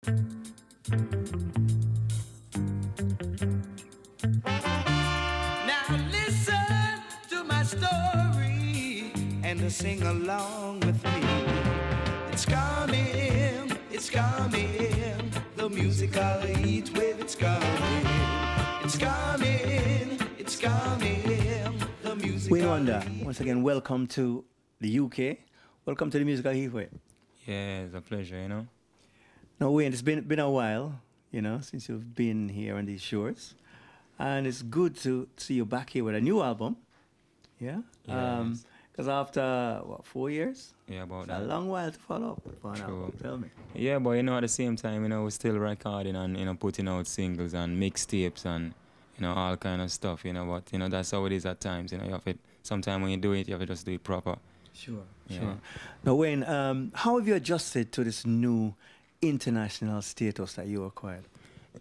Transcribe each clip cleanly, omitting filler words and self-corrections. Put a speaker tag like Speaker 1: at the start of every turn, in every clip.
Speaker 1: Now listen to my story and sing along with me. It's coming, the musical heat wave, it's coming. It's coming, the musical
Speaker 2: Wayne Wonder, once again, welcome to the UK. Welcome to the musical heat wave.
Speaker 3: Yeah, it's a pleasure, you know.
Speaker 2: Now, Wayne, it's been a while, you know, since you've been here on these shores. And it's good to see you back here with a new album. Yeah?
Speaker 3: Yes.
Speaker 2: Because after, 4 years?
Speaker 3: Yeah, about
Speaker 2: It's
Speaker 3: that.
Speaker 2: a long while to follow up with one
Speaker 3: True.
Speaker 2: album. Tell me.
Speaker 3: Yeah, but you know, at the same time, you know, we're still recording and, you know, putting out singles and mixtapes and, you know, all kind of stuff, you know. But, you know, that's how it is at times, you know. You have to, sometimes when you do it, you have to just do it proper.
Speaker 2: Sure.
Speaker 3: Yeah.
Speaker 2: Now, Wayne, how have you adjusted to this new international status that you acquired?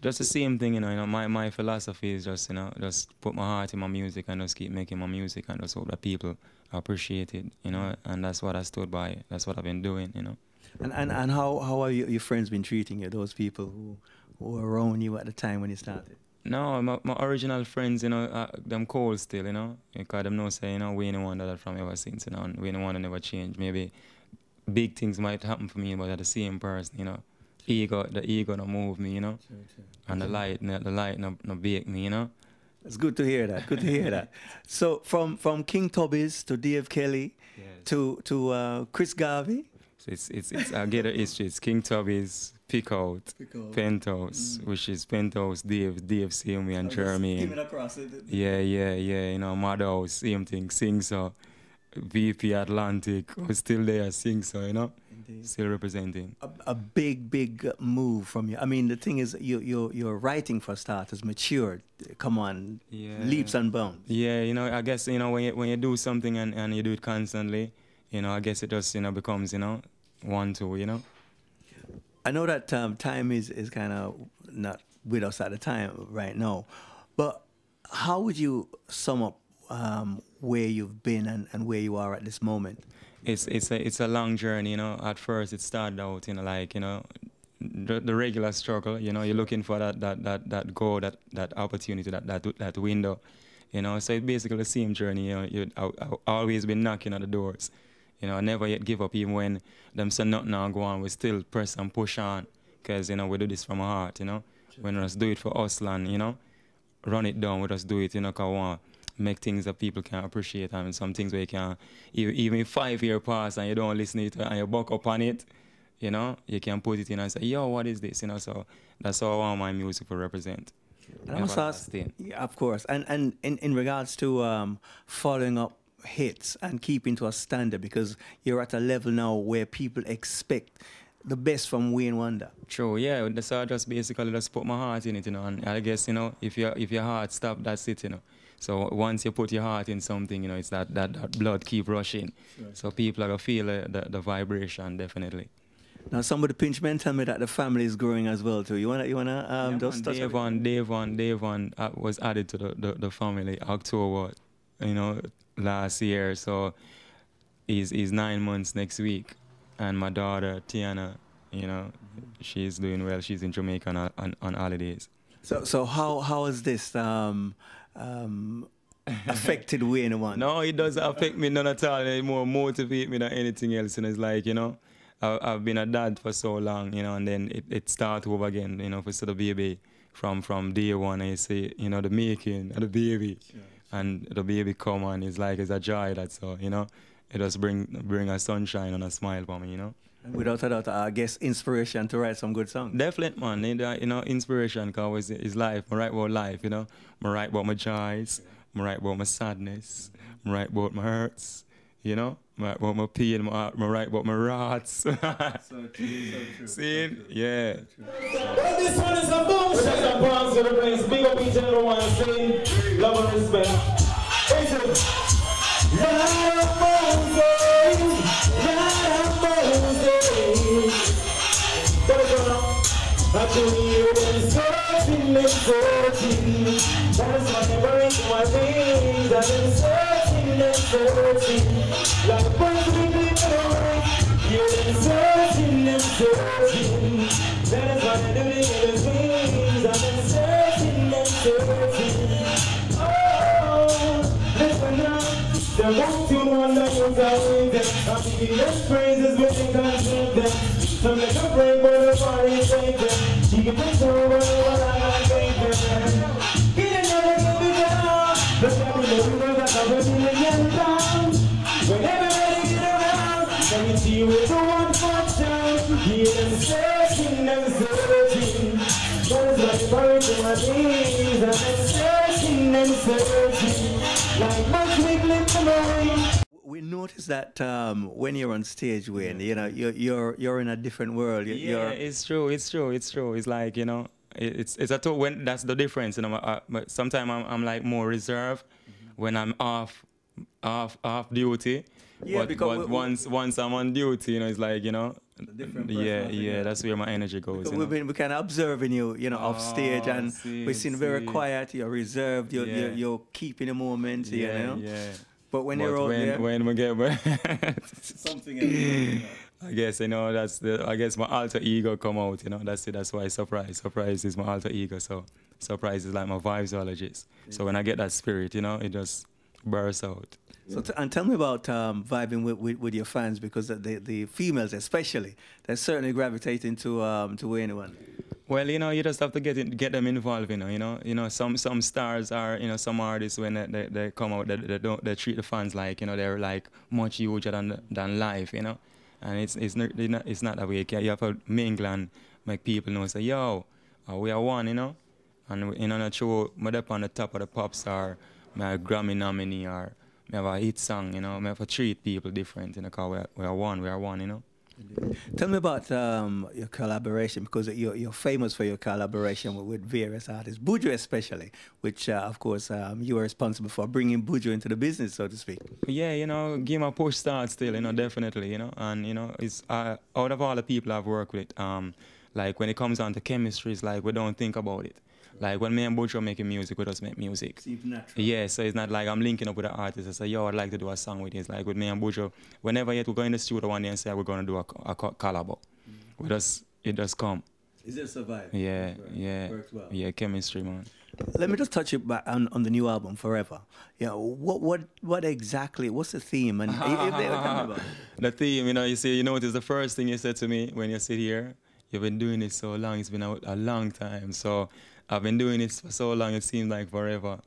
Speaker 3: Just the same thing, you know, my philosophy is just, you know, just put my heart in my music and just keep making my music and just hope that people appreciate it, you know, and that's what I stood by. That's what I've been doing, you know.
Speaker 2: And how have your friends been treating you, those people who were around you at the time when you started?
Speaker 3: No, my original friends, you know, them cold still, you know, because them know say, you know, Wayne Wonder that from ever since, you know, and Wayne Wonder never changed. Maybe big things might happen for me, but they're the same person, you know. The ego don't move me, you know, and the light no bake me, you know.
Speaker 2: It's good to hear that. Good to hear that. So from King Tubby's to Dave Kelly to Chris Garvey.
Speaker 3: So it's I get it. It's King Tubby's, Pick Out, Penthouse, which is Penthouse, Dave, CME and Jeremy. Yeah, you know, Madhouse, same thing, Sing So, VP Atlantic, was still there, Sing So, you know.
Speaker 2: Indeed.
Speaker 3: Still representing.
Speaker 2: A big move from you. I mean, the thing is, your writing for starters matured. Come on, leaps and bounds.
Speaker 3: Yeah, you know, I guess, you know, when you do something and you do it constantly, you know, I guess it just, you know, becomes, you know, 1-2, you know.
Speaker 2: I know that time is kind of not with us at the time right now, but how would you sum up where you've been and where you are at this moment?
Speaker 3: It's a long journey, you know. At first it started out, you know, like, you know, the regular struggle, you know, you're looking for that goal, that opportunity, that window, you know. So it's basically the same journey, you know. I've always been knocking at the doors, you know. I never yet give up, even when them say nothing now go on, we still press and push on, because, you know, we do this from our heart, you know. We just do it for us, and, you know, run it down, we just do it, you know, because we want make things that people can appreciate, and some things where you can, even 5 years pass and you don't listen to it and you buck up on it, you know, you can put it in and say, yo, what is this, you know. So that's how I want my music to represent.
Speaker 2: And I must ask, yeah, of course, and in regards to following up hits and keeping to a standard, because you're at a level now where people expect the best from Wayne Wonder.
Speaker 3: True, yeah. So I just basically just put my heart in it, you know, and I guess, you know, if your heart stop, that's it, you know. So once you put your heart in something, you know, it's that blood keep rushing. Sure. So people are going to feel the vibration, definitely.
Speaker 2: Now, somebody pinch men tell me that the family is growing as well too. You wanna just touch on
Speaker 3: Dave was added to the family October, you know, last year. So he's 9 months next week, and my daughter Tiana, you know, she's doing well. She's in Jamaica on holidays.
Speaker 2: So how is this affected Wayne Wonder?
Speaker 3: No, it doesn't affect me none at all. It more motivate me than anything else. And it's like, you know, I've been a dad for so long, you know, and then it starts over again, you know, for the baby from day one. I say, you know, the making of the baby, sure. And the baby come on, it's like it's a joy. That's all, you know. It just bring a sunshine and a smile for me, you know.
Speaker 2: And without a doubt, I guess inspiration to write some good songs.
Speaker 3: Definitely, man. You know, inspiration, because it's life. I write about life, you know. I write about my joys. I write about my sadness. I write about my hurts, you know. I write about my pain. I write about my rats.
Speaker 2: So true.
Speaker 3: See? Yeah.
Speaker 4: Well, this one is a boom. Shut up, bronze to the place. Big up each and every one. Sing, love and respect. After you been searching and searching, that is my never into my veins. I've been searching and searching, like a bird we did away. Hear them searching, them searching. That is why they're doing it as wings. And them searching, them searching. Oh, listen now. The most you wonder who's out them. I'm giving them praises when they can't sing them. Some let her bring but the body take them. She can take over what I like take them. He didn't never give it down. But every that I'm ready to get down. When everybody get around, let me see with the one function. Hear them searching, them searching. That is what buried in my dreams. And them searching, them searching. Like much big lip to mine.
Speaker 2: We notice that when you're on stage, Wayne, you know, you're in a different world.
Speaker 3: Yeah, it's true. It's like, you know, it's a when that's the difference. You know, but sometimes I'm like more reserved when I'm off duty.
Speaker 2: Yeah,
Speaker 3: but once I'm on duty, you know, it's like, you know, that's where my energy goes.
Speaker 2: We've been kind of observing you, you know, off stage, and we've seen very quiet. You're reserved. You're keeping the moment. You know. Yeah. But when you're out there,
Speaker 3: when we get
Speaker 2: something else.
Speaker 3: I guess, you know, I guess my alter ego come out, you know. That's it. That's why surprise is my alter ego. So surprise is like my vibesologist. Yeah. So when I get that spirit, you know, it just bursts out.
Speaker 2: So and tell me about vibing with your fans, because the females especially, they're certainly gravitating to anyone.
Speaker 3: Well, you know, you just have to get them involved, you know. Some stars are, you know, some artists when they come out, they treat the fans like, you know, they're like much huger than life, you know. And it's not that way. You have to mingle and make people know, say, yo, we are one, you know. And you know, not sure, I'm up on the top of the pop star, my Grammy nominee, or I have a hit song, you know. I have to treat people different, you know, because we are one, you know.
Speaker 2: Tell me about your collaboration, because you're famous for your collaboration with various artists, Buju especially, which of course you were responsible for bringing Buju into the business, so to speak.
Speaker 3: Yeah, you know, give him a push start still, you know, definitely, you know, and you know, it's out of all the people I've worked with, like when it comes down to chemistry, it's like we don't think about it. Like when me and Buju are making music, we just make music.
Speaker 2: Seems natural.
Speaker 3: Yeah, so it's not like I'm linking up with an artist and say, yo, I'd like to do a song with you. It's like with me and Buju, whenever we go in the studio one day and say we're going to do a collab, it just come.
Speaker 2: Is it survive?
Speaker 3: Yeah,
Speaker 2: Works
Speaker 3: yeah.
Speaker 2: Works well.
Speaker 3: Yeah, chemistry, man.
Speaker 2: Let me just touch it back on the new album, Forever. You know, what exactly, what's the theme? And if they were talking about
Speaker 3: the theme, you know, you notice the first thing you said to me when you sit here, you've been doing it so long, it's been a long time. So I've been doing it for so long, it seems like forever.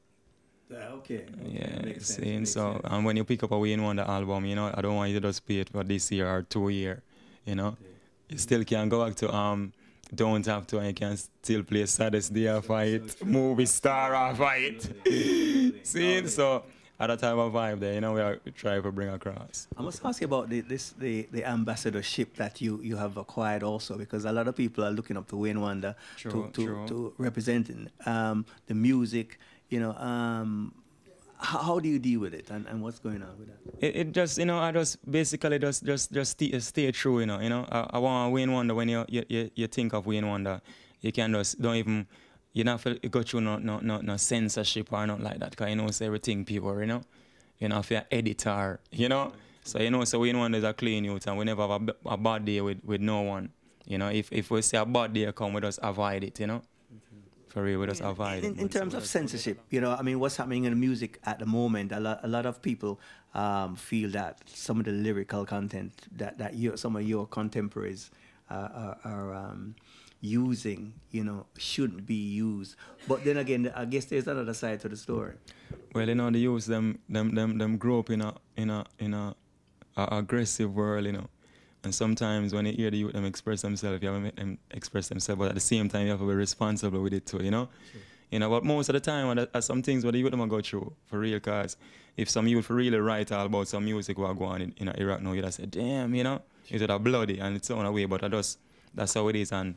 Speaker 2: Okay.
Speaker 3: Yeah, seeing so. And when you pick up a Wayne Wonder album, you know, I don't want you to just play it for this year or 2 years, you know. Okay. You still can go back to Don't Have To, and you can still play Saddest Day of Fight, Movie Star of Fight. Seeing so. At that type of vibe there, you know, we try to bring across.
Speaker 2: I must ask you about the ambassadorship that you have acquired also, because a lot of people are looking up to Wayne Wonder to representing the music, you know. How do you deal with it, and what's going on with that?
Speaker 3: It just, you know, I just basically just stay true, you know. I want Wayne Wonder. When you think of Wayne Wonder, you can just don't even. You don't have to go through no censorship or nothing like that, because you know, say everything people, you know. You know, if you're an editor, you know. So, you know, so Wayne Wonder is a clean youth, and we never have a bad day with no one. You know, if we say a bad day come, we just avoid it, you know. For real, we just avoid it.
Speaker 2: In terms of censorship, you know, I mean, what's happening in the music at the moment, a lot of people feel that some of the lyrical content that some of your contemporaries are using, you know, shouldn't be used. But then again, I guess there's another side to the story.
Speaker 3: Well, you know, they use them grow up in a aggressive world, you know. And sometimes when you hear the youth them express themselves, you have to make them express themselves, but at the same time you have to be responsible with it too, you know. Sure. You know, but most of the time there's some things where the youth them go through for real, cause if some youth really write all about some music what go on in Iraq now, you'd say, damn, you know, it's a bloody and it's on a way, but that's how it is, and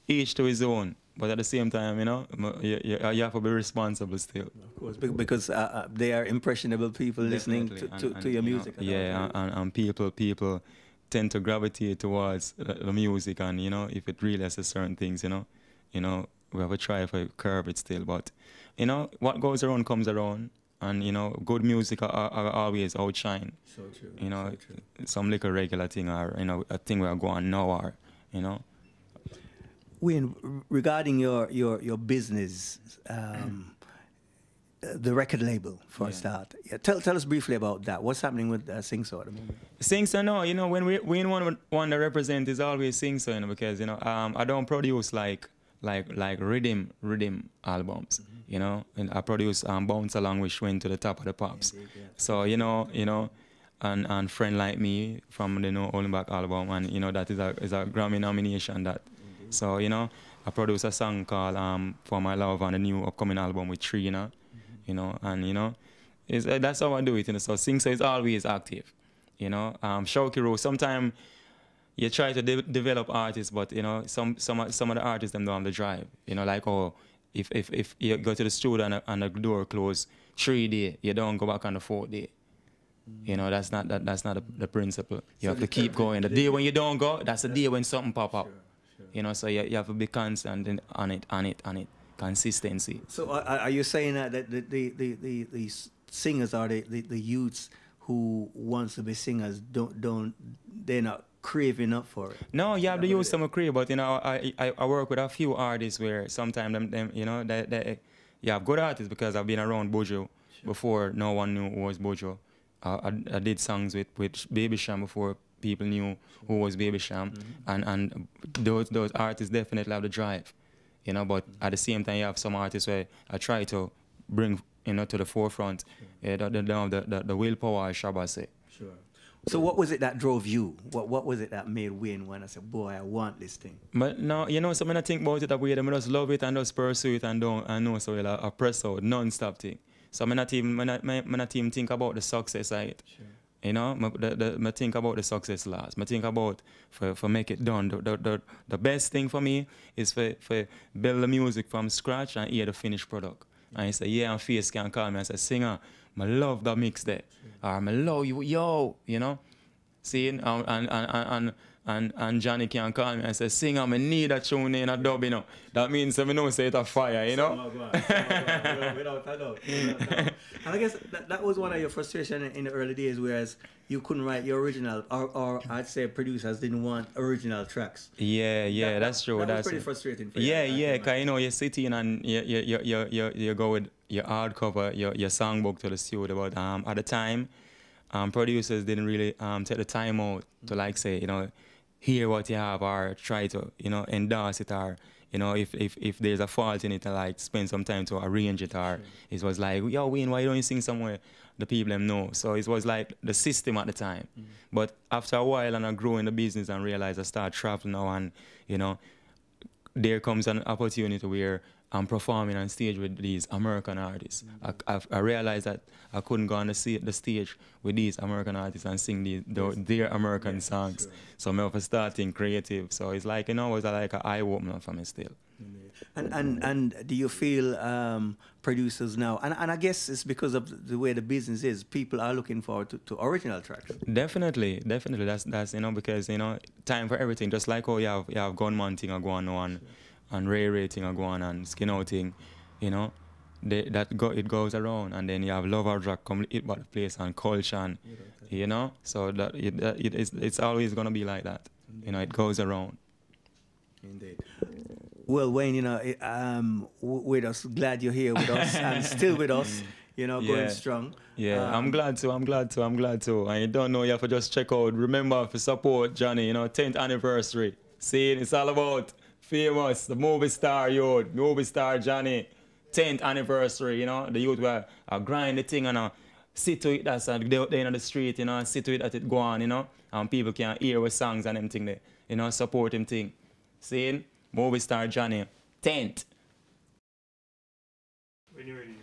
Speaker 3: each to his own, but at the same time, you know, you have to be responsible still.
Speaker 2: Of course, because they are impressionable people listening to your music.
Speaker 3: Yeah, and people tend to gravitate towards the music, and you know, if it really has certain things, you know, we have to try to curb it still. But you know, what goes around comes around, and you know, good music are always outshine.
Speaker 2: So true.
Speaker 3: You know,
Speaker 2: So true.
Speaker 3: some little regular thing or you know a thing we are going now or you know.
Speaker 2: Wayne, regarding your business, the record label for a start. Yeah, tell us briefly about that. What's happening with Sing So at the moment?
Speaker 3: Sing So, no, you know, when we want to represent is always Sing So, you know, because you know I don't produce like rhythm albums, you know, and I produce Bounce Along which went to the top of the pops.
Speaker 2: Indeed, yeah.
Speaker 3: So you know, and Friend Like Me from the No Holding Back album, and you know that is a Grammy nomination that.
Speaker 2: Indeed.
Speaker 3: So you know, I produce a song called For My Love on the new upcoming album with Trina. You know, and you know, that's how I do it. You know, so Sing So is always active. You know, Shawky Rose. Sometimes you try to develop artists, but you know, some of the artists them don't have the drive. You know, like if you go to the studio and the door closed 3 days, you don't go back on the 4th day. You know, that's not the principle. You have to keep going. The day when you don't go, that's the day when something pop up.
Speaker 2: Sure.
Speaker 3: You know, so you have to be constant on it. Consistency.
Speaker 2: So are you saying that the singers are the youths who wants to be singers they're not craving up for it?
Speaker 3: No, you have to use some crave, but you know I work with a few artists where sometimes them you know they you have good artists because I've been around Bojo before no one knew who was Bojo. I did songs with Baby Sham before people knew who was Baby Sham, and those artists definitely have the drive. You know, but at the same time, you have some artists where I try to bring, you know, to the forefront. They don't have the willpower, Shabba say.
Speaker 2: Sure. So what was it that drove you? What was it that made Wayne when I said, boy, I want this thing?
Speaker 3: But no, you know, so when I think about it that way, I just love it and just pursue it and know so I press out, non-stop thing. So I'm not even think about the success side. Sure. You know, I think about the success last. I think about for make it done. The best thing for me is for build the music from scratch and hear the finished product. And I say, yeah, and Face can call me and say, singer, I love that mix there. Or I love you, yo, you know. See, and Johnny can call me and say, singer, I need a tune in a dub, you know. That means I know say it's a fire, you know.
Speaker 2: Without a doubt. And I guess that was one of your frustrations in the early days, whereas you couldn't write your original, or I'd say producers didn't want original tracks.
Speaker 3: Yeah, that's true.
Speaker 2: That
Speaker 3: that's
Speaker 2: was pretty frustrating for you.
Speaker 3: Yeah, because you know, you're sitting and you go with your hardcover, your songbook to the studio, but at the time, producers didn't really take the time out to like say, you know, hear what you have or try to, you know, endorse it or, you know, if there's a fault in it, like spend some time to arrange it or it was like, yo, Wayne, why don't you sing somewhere the people them know? So it was like the system at the time. But after a while and I grew in the business and realized I start traveling now and, you know, there comes an opportunity where I'm performing on stage with these American artists. I realized that I couldn't go on the stage with these American artists and sing their American songs. Sure. So I have to start thinking creative. So it's like, you know, it was like an eye-opener for me still.
Speaker 2: And do you feel producers now, and I guess it's because of the way the business is, people are looking forward to original tracks?
Speaker 3: Definitely. That's you know, because, you know, time for everything. Just like how you have Gunman thing going on, and Ray Ray thing going on, and Skin Out thing, you know, it goes around, and then you have Love or Drag come hit by the place and culture, and, you know, so it's always gonna be like that. Indeed. You know, it goes around.
Speaker 2: Indeed. Well, Wayne, you know, we're just glad you're here with us and still with us, you know, going strong.
Speaker 3: Yeah, I'm glad to. And you don't know, you have to just check out. Remember to support Johnny, you know, 10th anniversary. See, it's all about famous, the movie star Johnny, 10th anniversary, you know, the youth were grind the thing and sit to it, that's out there on the street, you know, and sit to it that it go on, you know, and people can hear with songs and them thing there, you know, support him thing. See, movie star Johnny, 10th.
Speaker 4: When you're ready.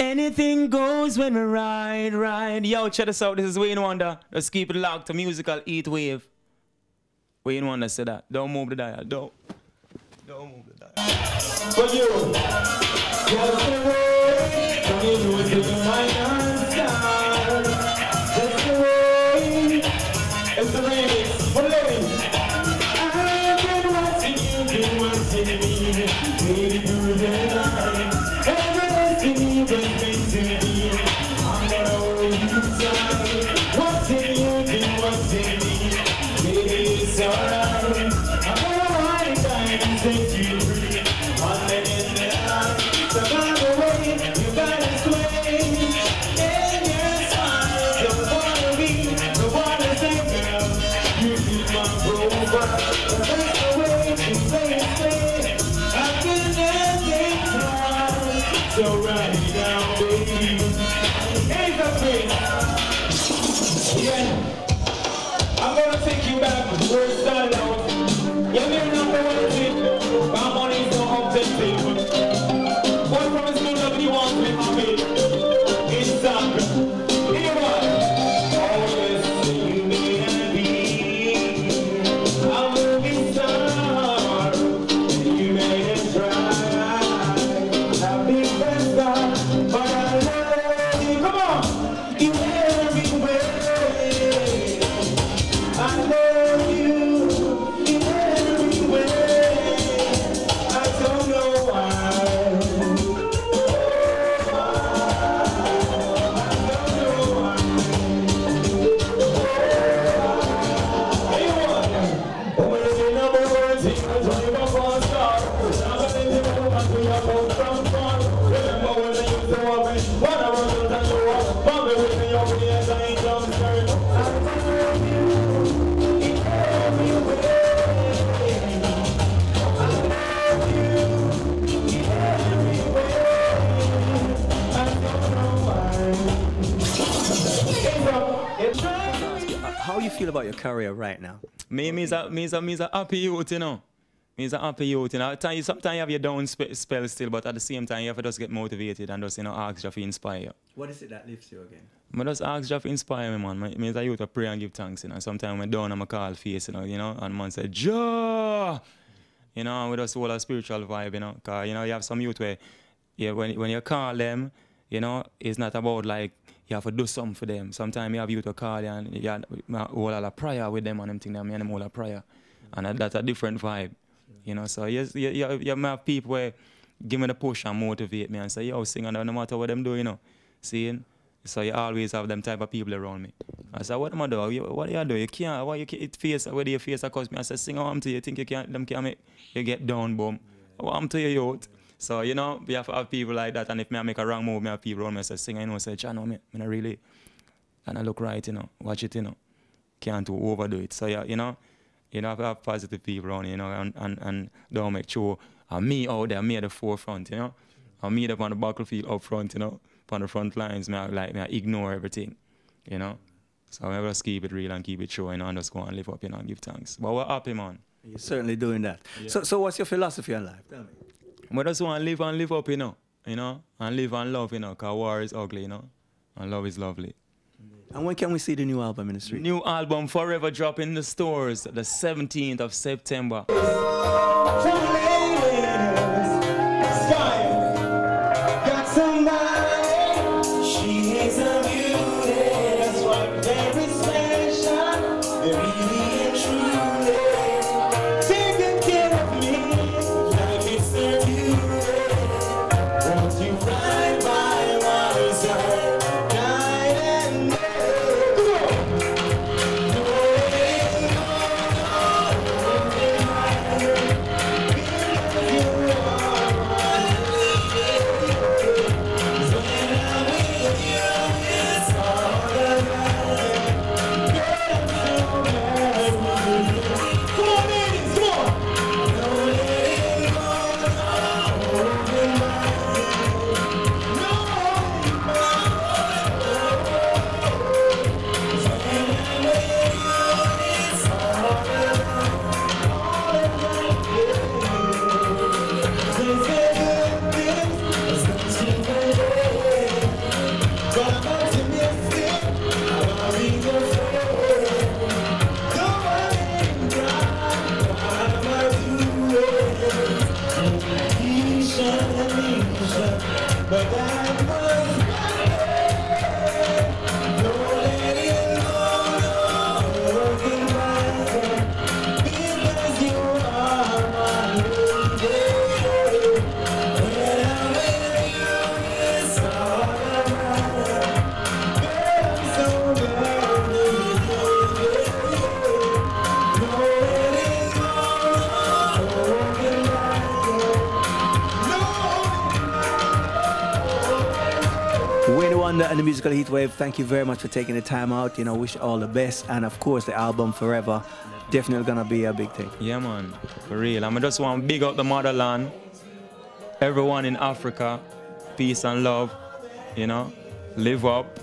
Speaker 3: Anything goes when we ride. Yo, check this out, this is Wayne Wonder. Let's keep it locked to musical Heat Wave. Wayne Wonder said that. Don't move the dial, don't move the dial.
Speaker 4: For you, just the way, from you was giving my non-style. Just the way, it's the remix, for ladies. I've been watching me, baby, through the night. Everything you've been to me. Yeah. I'm gonna take you back where it started out. Yeah, we're number one team. My money's no objective. One from his good love, he wants me happy. It's soccer. Here what? Always you may not be a movie star. You may try. Have big friends, but I love you. Come on. You every way. I love you in every way. I don't know why. I don't know why. Anyone? When you number one team, I told you about star. Now that they take over, we are both from far. Remember when they used to walk me? When I was on the walk, Bobby with me over the edge, I ain't just scared. I love you.
Speaker 2: How you feel about your career right now?
Speaker 3: Me's a happy youth, you know. Me's a happy youth, you know. Sometimes you have your down spell still, but at the same time you have to just get motivated and just, you know, ask Jah to inspire you.
Speaker 2: What is it that lifts you again?
Speaker 3: I just ask Jah to inspire me, man. Me as a youth, I pray and give thanks, you know. Sometimes when down, I'm a call face, you know, and man say, Jah! You know, and we just hold a spiritual vibe, you know. Because, you know, you have some youth where, yeah, when you call them, you know, it's not about like, you have to do something for them. Sometimes you have youth to call you and you hold a prayer with them and them thing that me and them hold a prayer. And that's a different vibe. You know, so you have people where give me the push and motivate me and say, yo, sing no matter what them do, you know. See? So you always have them type of people around me. I say, what am I doing? What do you do? You can't, why you can't face, where do you face a cause me? I say, sing on to you, think you can't, them can't make you get down, boom. What am to you, youth? So, you know, we have to have people like that, and if I make a wrong move, I have people around me say, sing, you know, say, Jah, no, me not really, and I look right, you know, watch it, you know, can't overdo it. So, yeah, you know, have to have positive people around you, know, and don't make sure, me out there, me at the forefront, you know, and me up on the battlefield up front, you know, on the front lines, I ignore everything, you know. So I just keep it real and keep it true, you know, and just go and live up, you know, and give thanks. But we're happy, man.
Speaker 2: You're certainly doing that. Yeah. So what's your philosophy in life? Tell me.
Speaker 3: I just want to live and live up, you know, and live and love, you know, because war is ugly, you know, and love is lovely.
Speaker 2: And when can we see the new album in the street?
Speaker 3: New album, Forever, drop in the stores the 17th of September.
Speaker 2: And the Musical Heatwave, thank you very much for taking the time out. You know, wish you all the best. And of course, the album Forever, definitely gonna be a big thing.
Speaker 3: Yeah, man, for real. I just want to big up the motherland, everyone in Africa, peace and love, you know, live up,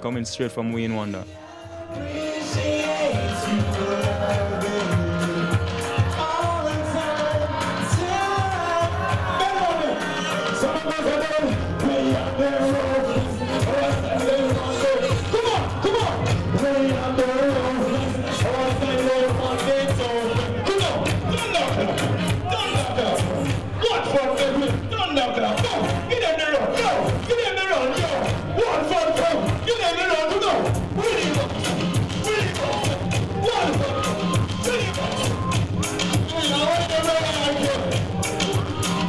Speaker 3: coming straight from Wayne Wonder.
Speaker 4: appreciate you loving me all the time. Some of us are there, way out there, come on, way out there, what for them? Don't knock it out. Go. Get in the road. Go. Get in the road. Go. One for them. Get in the road. Go. Really go. Really go. One for them. Really go. Now what the road I get?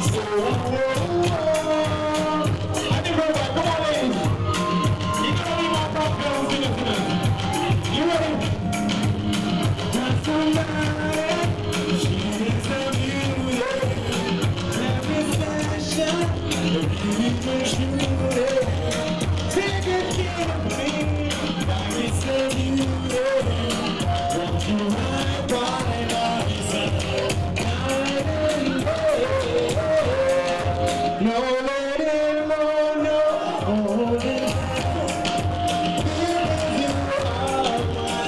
Speaker 4: So I think we're back. Come on in. You gotta be my top girls in this minute. You ready? Not somebody. She needs a beauty. Take a care of me, like it's a beauty. Don't you hide behind us, night and day. No letting go, no holding back. You are my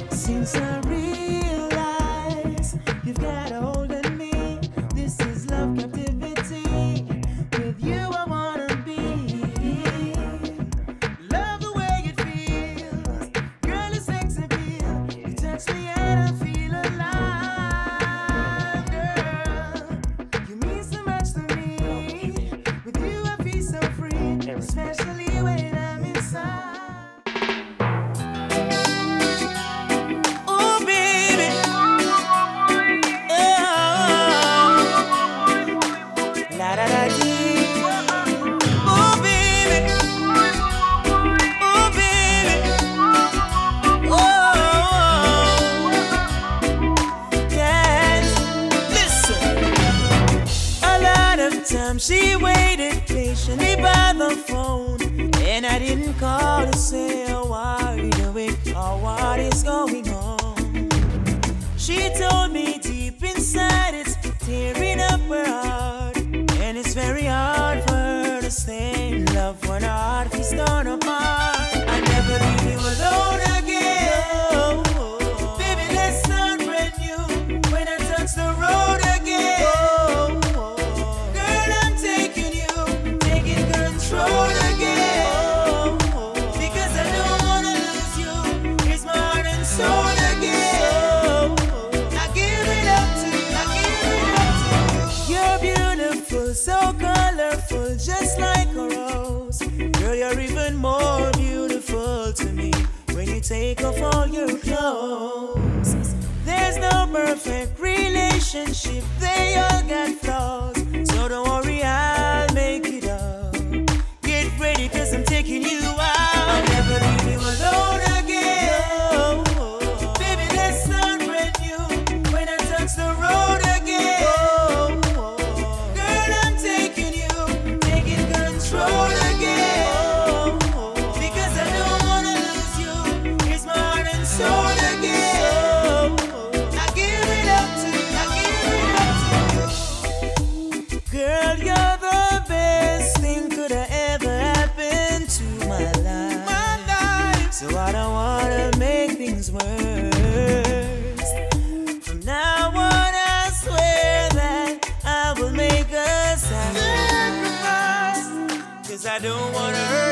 Speaker 5: since I realize you've got a hold of me, this is love captivity. With you I wanna be. Love the way it feels, girl, your sex appeal. You touch me and I feel alive, girl. You mean so much to me. With you I feel so free, especially when I'm inside. She waited patiently by the phone, and I didn't call to say, oh, are you doing, or what is going on? She told me deep inside it's tearing up her heart, and it's very hard for her to stay in love when her heart is torn apart. I never leave you alone again. Oh, baby, let's start brand new when I touch the road again. So colorful, just like a rose. Girl, you're even more beautiful to me when you take off all your clothes. There's no perfect relationship, they all got flaws. So don't worry, I'll make it up. Get ready, cause I'm taking you out. I'll never leave you alone again. Oh, baby, let's start brand new when I touch the road again. So I don't wanna make things worse. From now on, I swear that I will make a sacrifice. 'Cause I don't wanna hurt